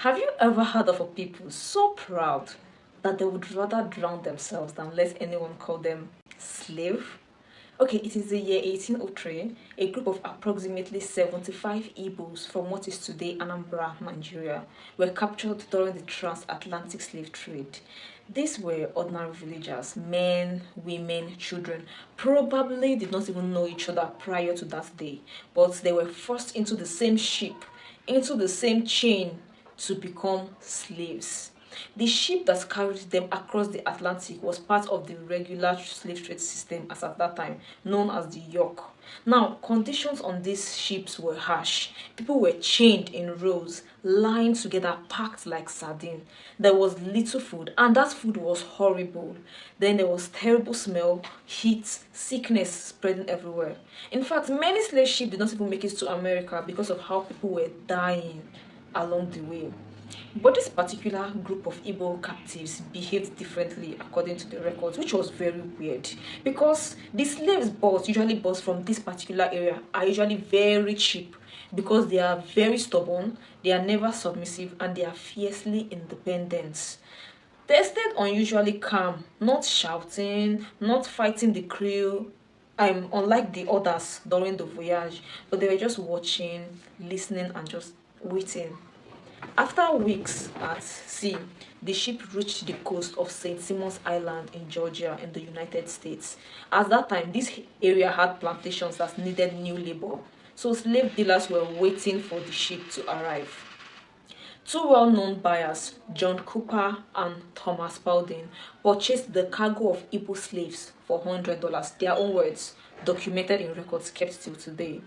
Have you ever heard of a people so proud that they would rather drown themselves than let anyone call them slave? Okay, it is the year 1803. A group of approximately 75 Igbos from what is today Anambra, Nigeria, were captured during the transatlantic slave trade. These were ordinary villagers, men, women, children. Probably did not even know each other prior to that day, but they were forced into the same ship, into the same chain to become slaves. The ship that carried them across the Atlantic was part of the regular slave trade system as at that time, known as the yoke. Now, conditions on these ships were harsh. People were chained in rows, lying together, packed like sardine. There was little food, and that food was horrible. Then there was terrible smell, heat, sickness spreading everywhere. In fact, many slave ships did not even make it to America because of how people were dying along the way. But this particular group of Igbo captives behaved differently according to the records, which was very weird because the slaves usually bought from this particular area, are usually very cheap because they are very stubborn, they are never submissive, and they are fiercely independent. They stayed unusually calm, not shouting, not fighting the crew, unlike the others during the voyage, but they were just watching, listening, and just waiting. After weeks at sea, the ship reached the coast of St. Simon's Island in Georgia in the United States. At that time, this area had plantations that needed new labor, so slave dealers were waiting for the ship to arrive. Two well-known buyers, John Cooper and Thomas Spalding, purchased the cargo of Igbo slaves for $100, their own words, documented in records kept till today.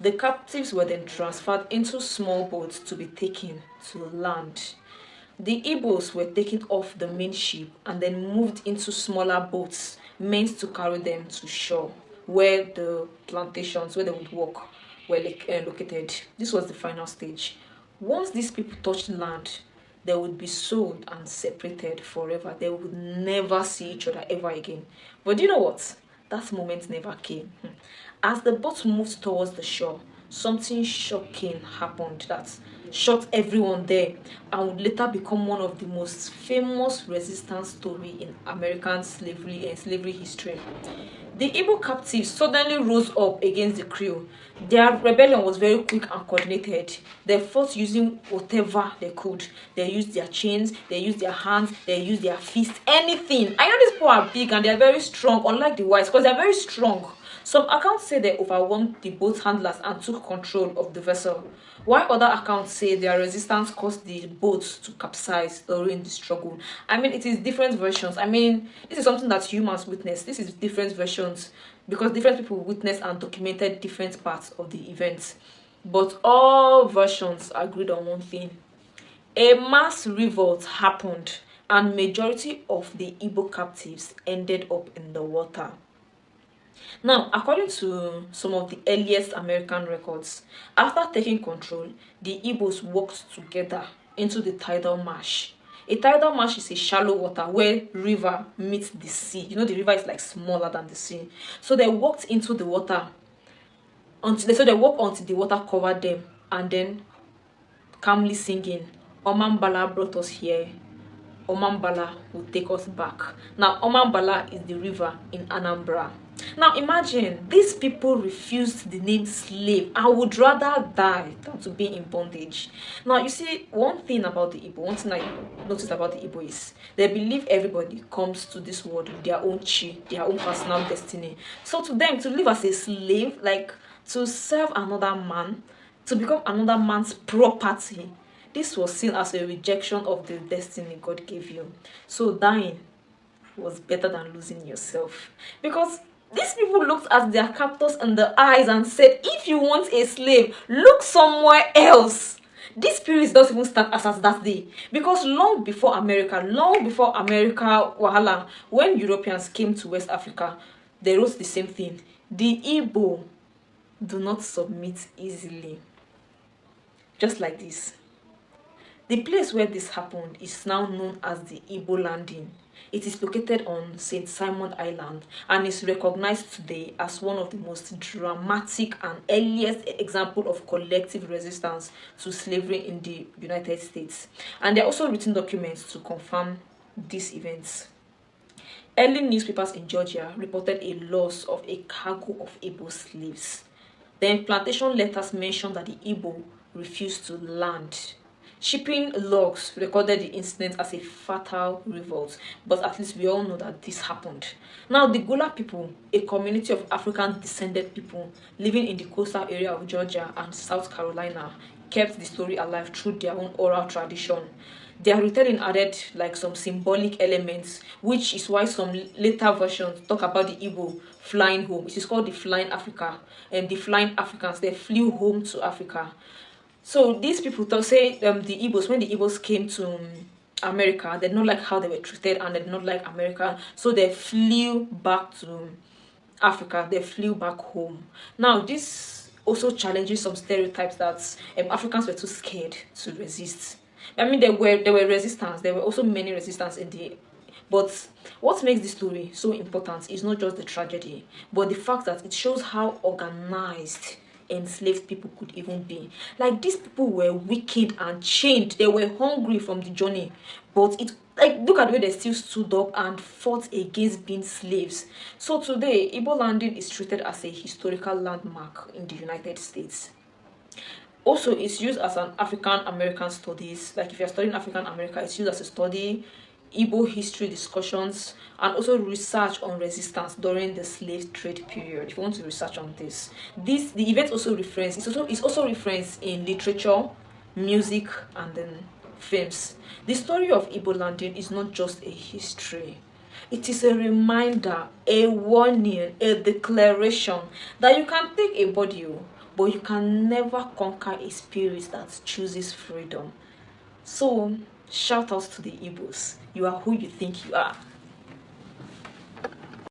The captives were then transferred into small boats to be taken to land. The Igbos were taken off the main ship and then moved into smaller boats meant to carry them to shore, where the plantations where they would work were located. This was the final stage. Once these people touched land, they would be sold and separated forever. They would never see each other ever again. But do you know what? That moment never came. As the boat moved towards the shore, something shocking happened that shocked everyone there and would later become one of the most famous resistance stories in American slavery and slavery history. The Igbo captives suddenly rose up against the crew. Their rebellion was very quick and coordinated. They fought using whatever they could. They used their chains, they used their hands, they used their fists, anything. I know these people are big and they are very strong, unlike the whites, because they are very strong. Some accounts say they overwhelmed the boat handlers and took control of the vessel, while other accounts say their resistance caused the boat to capsize during the struggle. I mean, it is different versions. I mean, this is something that humans witness. This is different versions because different people witnessed and documented different parts of the event. But all versions agreed on one thing. A mass revolt happened and majority of the Igbo captives ended up in the water. Now, according to some of the earliest American records, after taking control, the Igbos walked together into the tidal marsh. A tidal marsh is a shallow water where river meets the sea. You know, the river is like smaller than the sea. So they walked into the water until they walked until the water covered them and then calmly singing, Omambala brought us here. Omambala will take us back. Now, Omambala is the river in Anambra. Now imagine, these people refused the name slave and would rather die than to be in bondage. Now you see, one thing about the Igbo, one thing I noticed about the Igbo is they believe everybody comes to this world with their own chi, their own personal destiny. So to them, to live as a slave, like to serve another man, to become another man's property, this was seen as a rejection of the destiny God gave you. So dying was better than losing yourself. Because these people looked at their captors in the eyes and said, if you want a slave, look somewhere else. This spirit doesn't even start as that day. Because long before America, Wahala, when Europeans came to West Africa, they wrote the same thing. The Igbo do not submit easily. Just like this. The place where this happened is now known as the Igbo Landing It is located on St. Simon Island and is recognized today as one of the most dramatic and earliest example of collective resistance to slavery in the United States. And there are also written documents to confirm these events. Early newspapers in Georgia reported a loss of a cargo of Igbo slaves. Then plantation letters mentioned that the Igbo refused to land. Shipping logs recorded the incident as a fatal revolt, but at least we all know that this happened. Now, the Gullah people, a community of African-descended people living in the coastal area of Georgia and South Carolina, kept the story alive through their own oral tradition. Their retelling added like some symbolic elements, which is why some later versions talk about the Igbo flying home. It is called the Flying Africa, and the Flying Africans, they flew home to Africa. So these people say the Igbos, when the Igbos came to America, they did not like how they were treated and they did not like America. So they flew back to Africa. They flew back home. Now this also challenges some stereotypes that Africans were too scared to resist. I mean, there were resistance. There were also many resistance in the. But what makes this story so important is not just the tragedy, but the fact that it shows how organized enslaved people could even be. Like, these people were wicked and chained. They were hungry from the journey, but it, like, look at the way they still stood up and fought against being slaves. So today, Igbo Landing is treated as a historical landmark in the United States. Also, it's used as an African American studies. Like, if you're studying African America, it's used as a study, Igbo history discussions, and also research on resistance during the slave trade period. If you want to research on the event also referenced. It's also referenced in literature, music, and then films. The story of Igbo Landing is not just a history. It is a reminder, a warning, a declaration that you can take a body, but you can never conquer a spirit that chooses freedom. So, shout out to the Igbos. You are who you think you are.